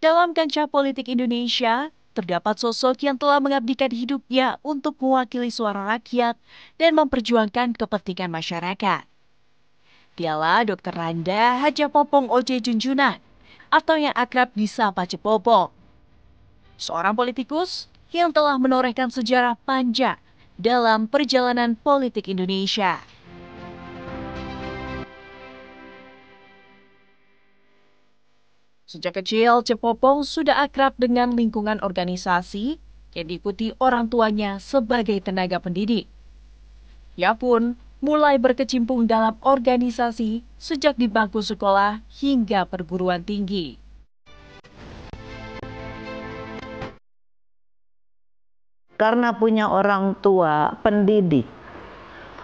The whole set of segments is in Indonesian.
Dalam kancah politik Indonesia, terdapat sosok yang telah mengabdikan hidupnya untuk mewakili suara rakyat dan memperjuangkan kepentingan masyarakat. Dialah Dr. Randa Hadja Popong Oje Junjunan, atau yang akrab disapa Cepopong. Seorang politikus yang telah menorehkan sejarah panjang dalam perjalanan politik Indonesia. Sejak kecil, Cepopong sudah akrab dengan lingkungan organisasi yang diikuti orang tuanya sebagai tenaga pendidik. Ia pun mulai berkecimpung dalam organisasi sejak di bangku sekolah hingga perguruan tinggi. Karena punya orang tua pendidik,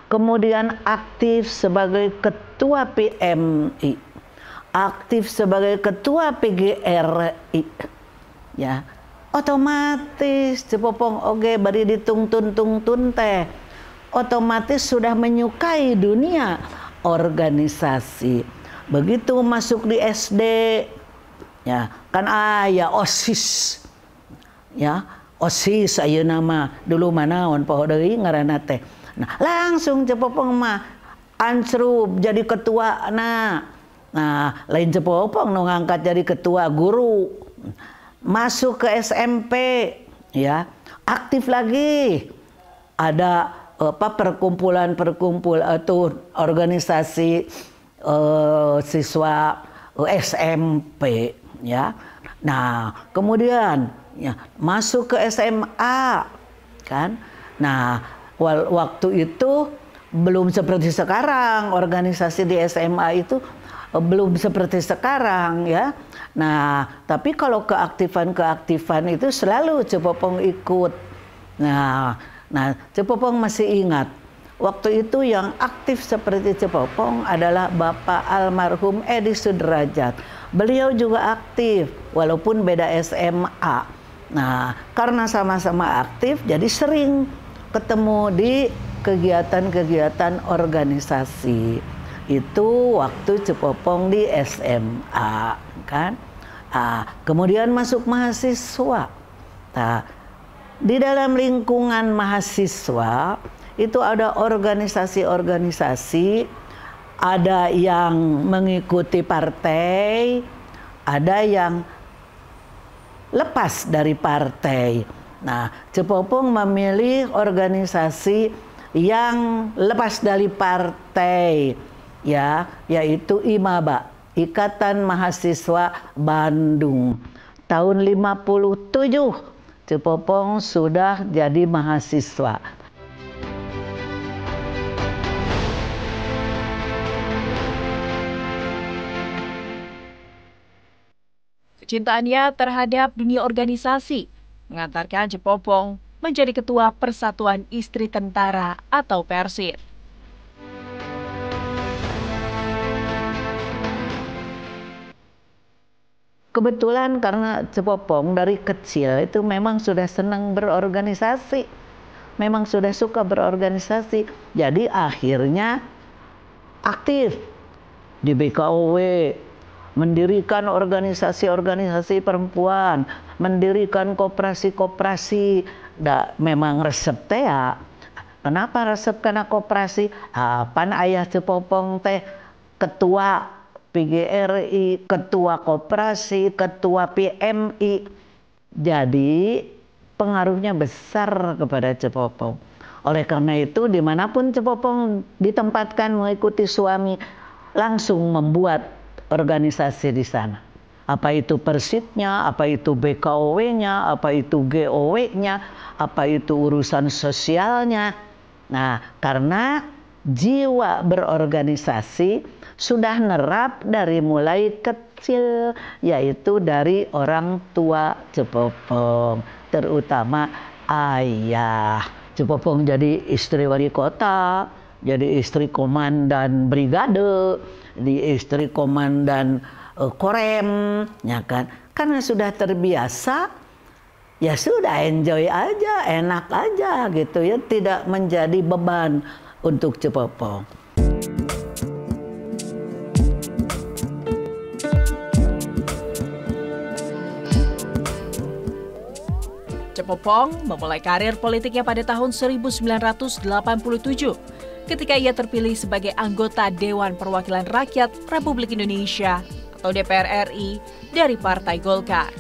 kemudian aktif sebagai ketua PMI, aktif sebagai ketua PGRI, ya otomatis Cepopong oge bari ditungtun teh otomatis sudah menyukai dunia organisasi. Begitu masuk di SD, ya kan aya OSIS, ya OSIS ayeuna nama dulu manaon poho deui ngaranna teh. Nah, langsung Cepopong mah ansrup jadi ketua. Nah, lain Cepopong nu ngangkat jadi ketua guru. Masuk ke SMP, ya, aktif lagi. Ada perkumpulan atau organisasi siswa SMP, ya. Nah, kemudian ya masuk ke SMA, kan. Nah, waktu itu belum seperti sekarang, organisasi di SMA itu belum seperti sekarang, ya. Nah, tapi kalau keaktifan itu selalu Cepopong ikut. Nah, Cepopong masih ingat waktu itu yang aktif seperti Cepopong adalah Bapak almarhum Edi Sudrajat. Beliau juga aktif walaupun beda SMA. Nah, karena sama-sama aktif jadi sering ketemu di kegiatan-kegiatan organisasi. Itu waktu Cepopong di SMA, kan. Kemudian masuk mahasiswa. Nah, di dalam lingkungan mahasiswa itu ada organisasi-organisasi, ada yang mengikuti partai, ada yang lepas dari partai. Nah, Cepopong memilih organisasi yang lepas dari partai, ya, yaitu IMABA, Ikatan Mahasiswa Bandung. Tahun 57 Cepopong sudah jadi mahasiswa. Kecintaannya terhadap dunia organisasi mengantarkan Cepopong menjadi ketua Persatuan Istri Tentara atau Persib. Kebetulan karena Cepopong dari kecil itu memang sudah senang berorganisasi, memang sudah suka berorganisasi, jadi akhirnya aktif di BKOW, mendirikan organisasi-organisasi perempuan, mendirikan koperasi-koperasi. Memang resep teh ya. Kenapa resep kena koperasi? Pan ayah Cepopong teh ketua PGRI, ketua koperasi, ketua PMI. Jadi pengaruhnya besar kepada Cepopong. Oleh karena itu dimanapun Cepopong ditempatkan mengikuti suami, langsung membuat organisasi di sana. Apa itu Persibnya, apa itu BKOW-nya, apa itu GOW-nya, apa itu urusan sosialnya. Nah, karena jiwa berorganisasi sudah nerap dari mulai kecil, yaitu dari orang tua Cepopong, terutama ayah. Cepopong jadi istri wali kota, jadi istri komandan brigade, di istri komandan korem, ya kan? Karena sudah terbiasa, ya sudah enjoy aja, enak aja gitu ya, tidak menjadi beban untuk Cepopong. Popong memulai karir politiknya pada tahun 1987 ketika ia terpilih sebagai anggota Dewan Perwakilan Rakyat Republik Indonesia atau DPR RI dari Partai Golkar.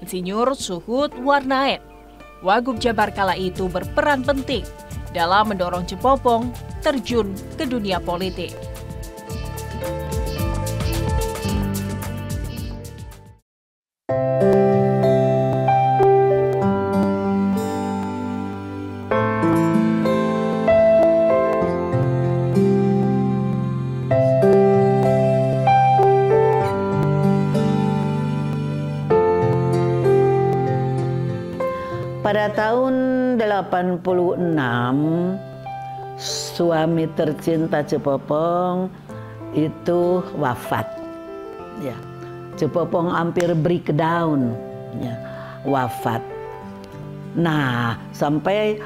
Insinyur Suhud Warnaen, Wagub Jabar kala itu berperan penting dalam mendorong Cepopong terjun ke dunia politik. Pada tahun 86, suami tercinta Cepopong itu wafat. Ya, Cepopong hampir breakdown, ya, wafat. Nah, sampai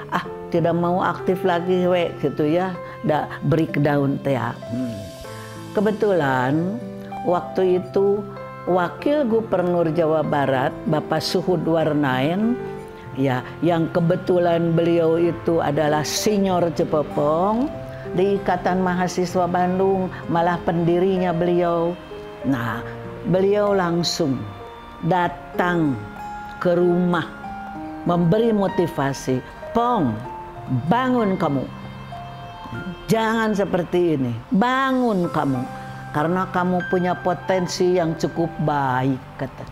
tidak mau aktif lagi gitu ya, breakdown teh. Kebetulan waktu itu Wakil Gubernur Jawa Barat Bapak Suhud Warnaen, ya, yang kebetulan beliau itu adalah senior Cepopong di Ikatan Mahasiswa Bandung, malah pendirinya beliau. Nah, beliau langsung datang ke rumah memberi motivasi, "Pong, bangun kamu. Jangan seperti ini. Bangun kamu. Karena kamu punya potensi yang cukup baik," kata.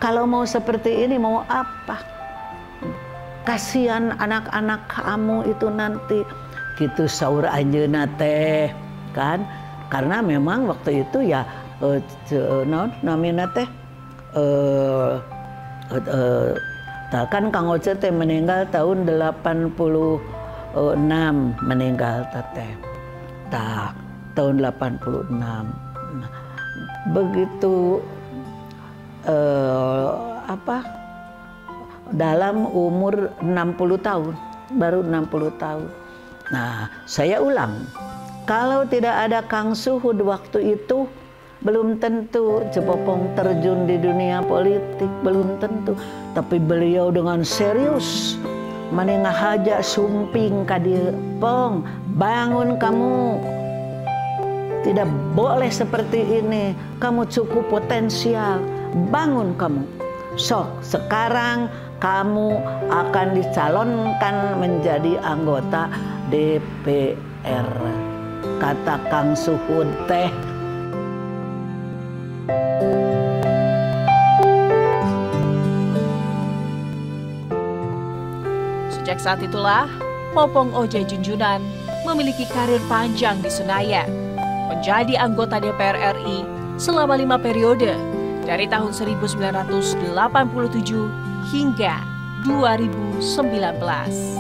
"Kalau mau seperti ini mau apa? Kasihan anak-anak kamu itu nanti," gitu saur anjeunna teh kan. Karena memang waktu itu ya namina teh kan Kang Oce teh meninggal tahun 86 meninggal teh. Tahun 86. Nah, begitu dalam umur 60 tahun, baru 60 tahun. Nah, saya ulang, kalau tidak ada Kang Suhud waktu itu, belum tentu Cepopong terjun di dunia politik, belum tentu. Tapi beliau dengan serius manehna haja sumping ka dieu, "Pong, bangun kamu. Tidak boleh seperti ini. Kamu cukup potensial. Bangun kamu. Sok, sekarang kamu akan dicalonkan menjadi anggota DPR," kata Kang Suhud teh. Sejak saat itulah, Popong Oce Junjunan memiliki karir panjang di Senayan, menjadi anggota DPR RI selama 5 periode dari tahun 1987 hingga 2019.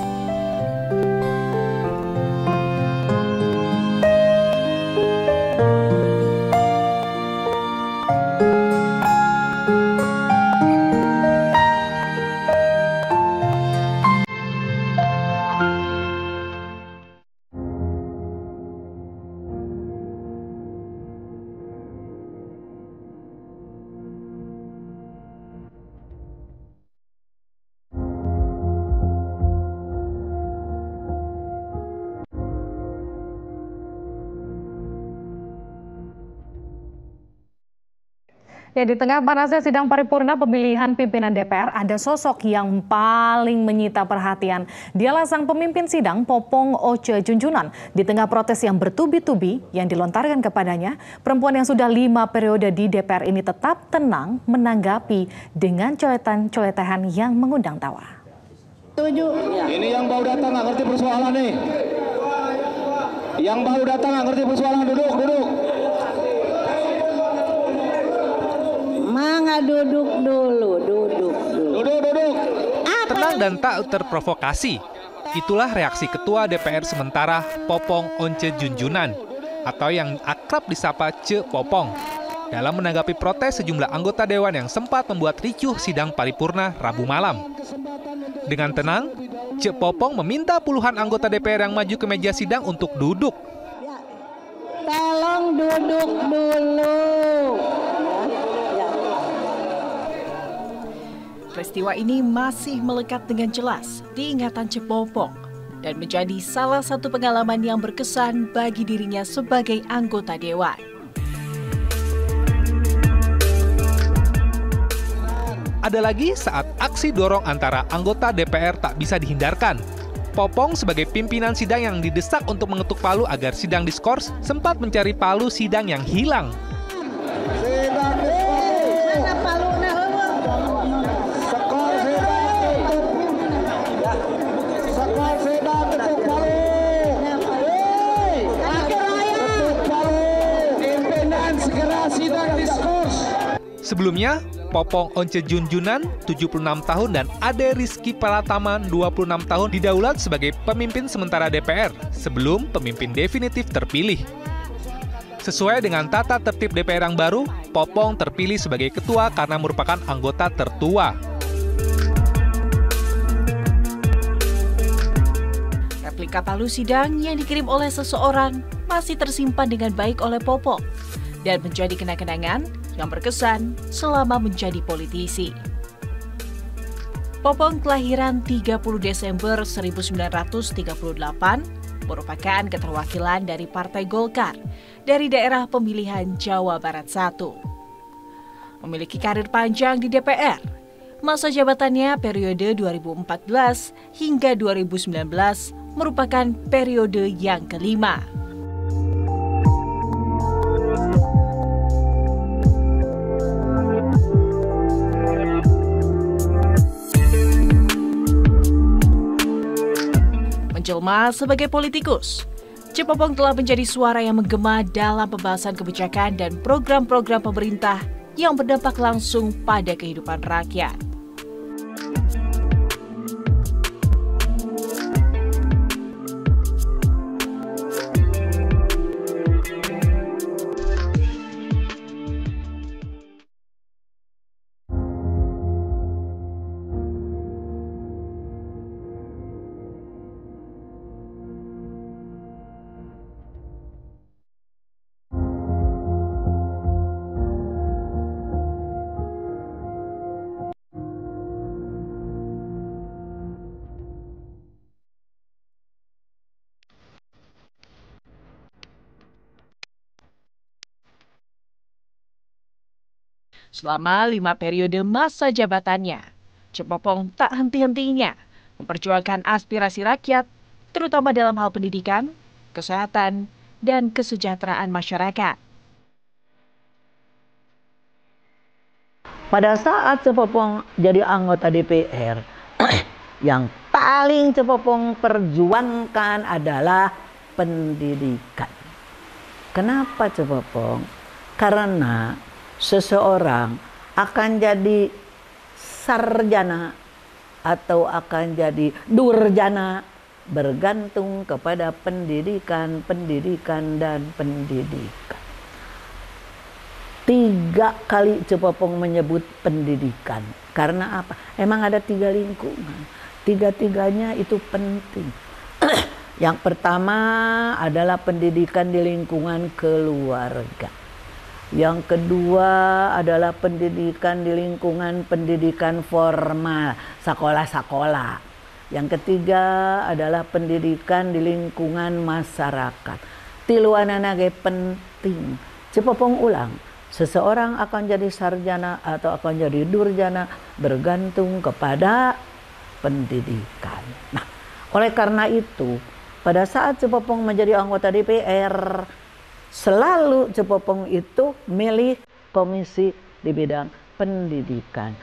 Ya, di tengah panasnya sidang paripurna pemilihan pimpinan DPR, ada sosok yang paling menyita perhatian. Dialah sang pemimpin sidang, Popong Oce Junjunan. Di tengah protes yang bertubi-tubi yang dilontarkan kepadanya, perempuan yang sudah 5 periode di DPR ini tetap tenang menanggapi dengan coletan-coletehan yang mengundang tawa. Setuju. Ini yang baru datang nggak ngerti persoalan nih. Yang baru datang nggak ngerti persoalan, duduk. Mangga duduk dulu. Tenang dan tak terprovokasi. Itulah reaksi Ketua DPR sementara Popong Oce Junjunan atau yang akrab disapa Cepopong dalam menanggapi protes sejumlah anggota dewan yang sempat membuat ricuh sidang paripurna Rabu malam. Dengan tenang, Cepopong meminta puluhan anggota DPR yang maju ke meja sidang untuk duduk. Tolong duduk dulu. peristiwa ini masih melekat dengan jelas di ingatan Cepopong dan menjadi salah satu pengalaman yang berkesan bagi dirinya sebagai anggota dewan. Ada lagi saat aksi dorong antara anggota DPR tak bisa dihindarkan. Popong sebagai pimpinan sidang yang didesak untuk mengetuk palu agar sidang diskors sempat mencari palu sidang yang hilang. Sebelumnya, Popong Once Junjunan, 76 tahun, dan Ade Rizky Pratama, 26 tahun, didaulat sebagai pemimpin sementara DPR sebelum pemimpin definitif terpilih. Sesuai dengan tata tertib DPR yang baru, Popong terpilih sebagai ketua karena merupakan anggota tertua. Replika palu sidang yang dikirim oleh seseorang masih tersimpan dengan baik oleh Popong dan menjadi kenang-kenangan yang berkesan selama menjadi politisi. Popong kelahiran 30 Desember 1938, merupakan keterwakilan dari Partai Golkar dari daerah pemilihan Jawa Barat I. Memiliki karir panjang di DPR. Masa jabatannya periode 2014 hingga 2019 merupakan periode yang kelima. Menjelma sebagai politikus, Cepopong telah menjadi suara yang menggema dalam pembahasan kebijakan dan program-program pemerintah yang berdampak langsung pada kehidupan rakyat. Selama 5 periode masa jabatannya, Cepopong tak henti-hentinya memperjuangkan aspirasi rakyat, terutama dalam hal pendidikan, kesehatan, dan kesejahteraan masyarakat. Pada saat Cepopong jadi anggota DPR, yang paling Cepopong perjuangkan adalah pendidikan. Kenapa Cepopong? Karena seseorang akan jadi sarjana atau akan jadi durjana bergantung kepada pendidikan, dan pendidikan. 3 kali Cepopong menyebut pendidikan. Karena apa? Emang ada 3 lingkungan. 3-tiganya itu penting. Yang pertama adalah pendidikan di lingkungan keluarga. Yang kedua adalah pendidikan di lingkungan pendidikan formal, sekolah-sekolah. Yang ketiga adalah pendidikan di lingkungan masyarakat. Tiluanana ge penting. Cepopong ulang, seseorang akan jadi sarjana atau akan jadi durjana bergantung kepada pendidikan. Nah, oleh karena itu, pada saat Cepopong menjadi anggota DPR, selalu Cepopong itu milih komisi di bidang pendidikan.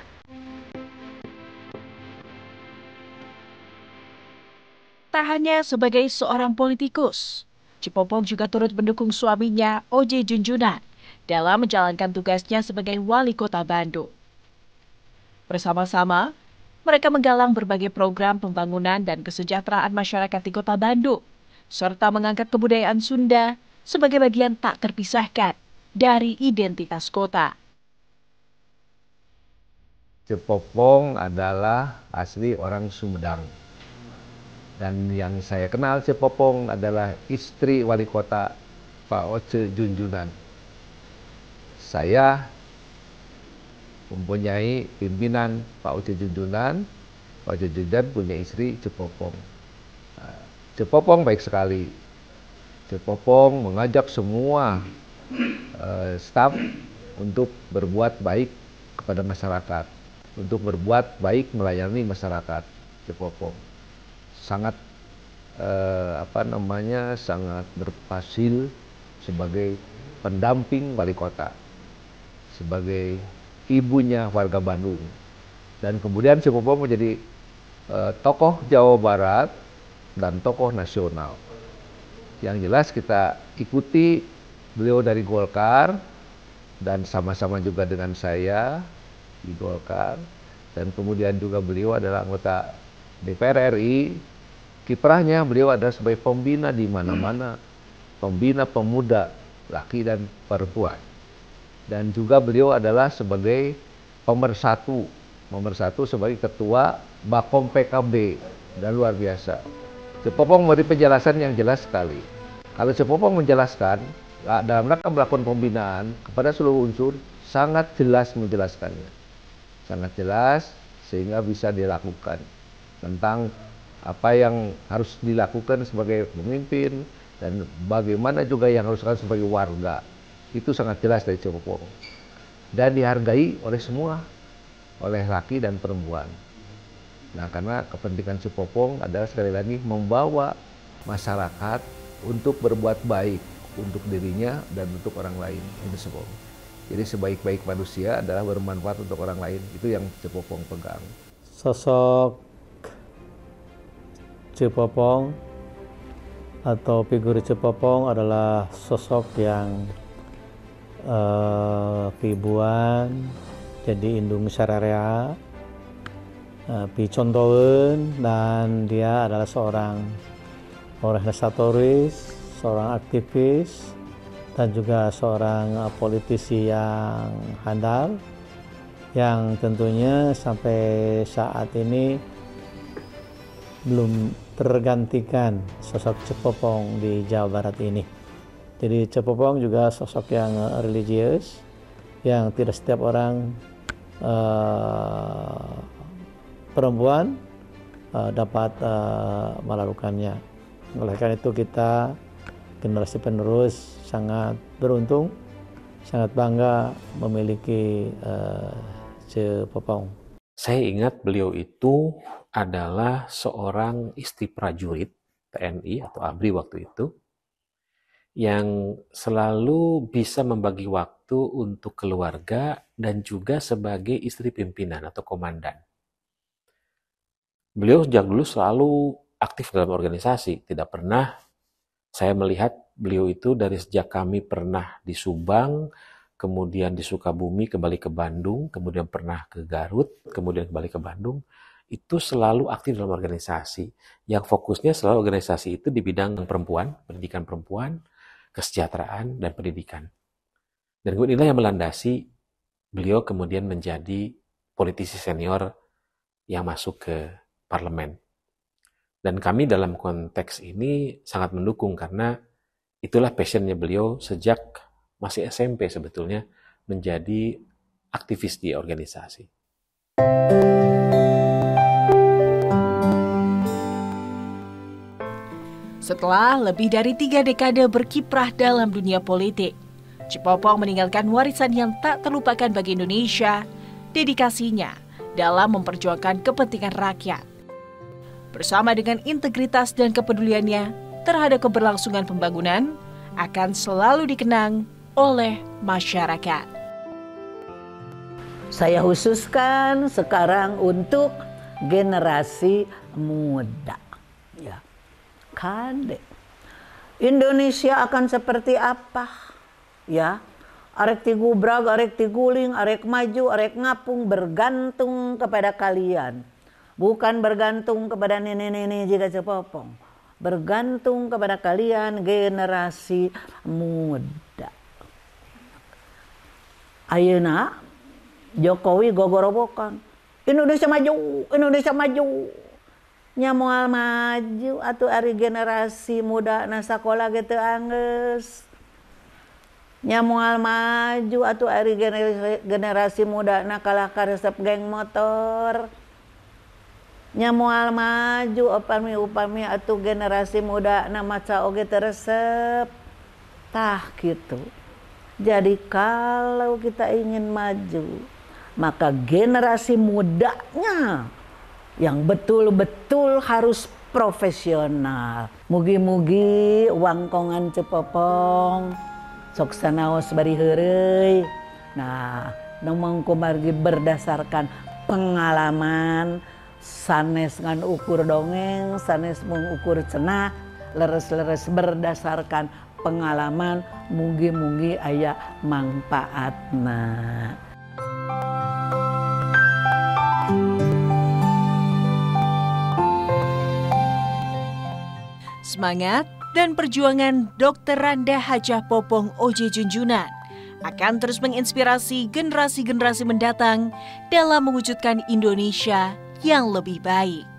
Tak hanya sebagai seorang politikus, Cepopong juga turut mendukung suaminya, Oce Junjunan, dalam menjalankan tugasnya sebagai wali kota Bandung. Bersama-sama, mereka menggalang berbagai program pembangunan dan kesejahteraan masyarakat di kota Bandung, serta mengangkat kebudayaan Sunda sebagai bagian tak terpisahkan dari identitas kota. Cepopong adalah asli orang Sumedang. Dan yang saya kenal Cepopong adalah istri wali kota Pak Oce Junjunan. Saya mempunyai pimpinan Pak Oce Junjunan. Pak Oce Junjunan punya istri Cepopong. Cepopong baik sekali. Cepopong mengajak semua staf untuk berbuat baik kepada masyarakat, untuk berbuat baik melayani masyarakat. Cepopong sangat sangat berhasil sebagai pendamping wali kota, sebagai ibunya warga Bandung, dan kemudian Cepopong menjadi tokoh Jawa Barat dan tokoh nasional. Yang jelas kita ikuti beliau dari Golkar dan sama-sama juga dengan saya di Golkar, dan kemudian juga beliau adalah anggota DPR RI. Kiprahnya beliau adalah sebagai pembina di mana-mana, pembina pemuda, laki dan perempuan. Dan juga beliau adalah sebagai pemersatu sebagai ketua Bakom PKB, dan luar biasa. Cepopong memberi penjelasan yang jelas sekali. Kalau Cepopong menjelaskan dalam rangka melakukan pembinaan kepada seluruh unsur, sangat jelas menjelaskannya, sangat jelas sehingga bisa dilakukan tentang apa yang harus dilakukan sebagai pemimpin dan bagaimana juga yang harus dilakukan sebagai warga. Itu sangat jelas dari Cepopong dan dihargai oleh semua, oleh laki dan perempuan. Nah, karena kepentingan Cepopong adalah sekali lagi membawa masyarakat untuk berbuat baik untuk dirinya dan untuk orang lain. Itu Cepopong. Jadi sebaik-baik manusia adalah bermanfaat untuk orang lain. Itu yang Cepopong pegang. Sosok Cepopong atau figur Cepopong adalah sosok yang kibuan, jadi indung syararea, picontoen, dan dia adalah seorang organisatoris, seorang aktivis, dan juga seorang politisi yang handal, yang tentunya sampai saat ini belum tergantikan sosok Cepopong di Jawa Barat ini. Jadi Cepopong juga sosok yang religius, yang tidak setiap orang perempuan dapat melakukannya. Oleh karena itu kita generasi penerus sangat beruntung, sangat bangga memiliki Cepopong. Saya ingat beliau itu adalah seorang istri prajurit TNI atau ABRI waktu itu, yang selalu bisa membagi waktu untuk keluarga dan juga sebagai istri pimpinan atau komandan. Beliau sejak dulu selalu aktif dalam organisasi. Tidak pernah saya melihat beliau itu dari sejak kami pernah di Subang, kemudian di Sukabumi, kembali ke Bandung, kemudian pernah ke Garut, kemudian kembali ke Bandung, itu selalu aktif dalam organisasi. Yang fokusnya selalu organisasi itu di bidang perempuan, pendidikan perempuan, kesejahteraan, dan pendidikan. Dan kemudian inilah yang melandasi beliau kemudian menjadi politisi senior yang masuk ke parlemen. Dan kami dalam konteks ini sangat mendukung karena itulah passionnya beliau sejak masih SMP sebetulnya menjadi aktivis di organisasi. Setelah lebih dari 3 dekade berkiprah dalam dunia politik, Cepopong meninggalkan warisan yang tak terlupakan bagi Indonesia, dedikasinya dalam memperjuangkan kepentingan rakyat. Bersama dengan integritas dan kepeduliannya terhadap keberlangsungan pembangunan, akan selalu dikenang oleh masyarakat. Saya khususkan sekarang untuk generasi muda. Ya. Kade. Indonesia akan seperti apa? Ya. Arek tigubrag, arek tiguling, arek maju, arek ngapung bergantung kepada kalian. Bukan bergantung kepada nenek-nenek jika Cepopong. Bergantung kepada kalian generasi muda. Ayeuna Jokowi gogorobokan. Indonesia maju, Indonesia maju. Nya moal maju atuh ari generasi muda na sakola ge teu anggeus. nya moal maju atuh ari generasi muda na kalah karesep geng motor. Nya moal maju upami atuh generasi muda na maca oge teresep. Tah gitu. Jadi kalau kita ingin maju, maka generasi mudanya yang betul-betul harus profesional. Mugi-mugi wangkongan Cepopong sok sanaos bari heureuy. Nah, nemong kumargi berdasarkan pengalaman sanes ngan ukur dongeng, sanes mengukur cenah, leres-leres berdasarkan pengalaman, mugi-mugi aya mangpaatna. Semangat dan perjuangan Dr. Randa Hajah Popong Oce Junjunan akan terus menginspirasi generasi-generasi mendatang dalam mewujudkan Indonesia yang lebih baik.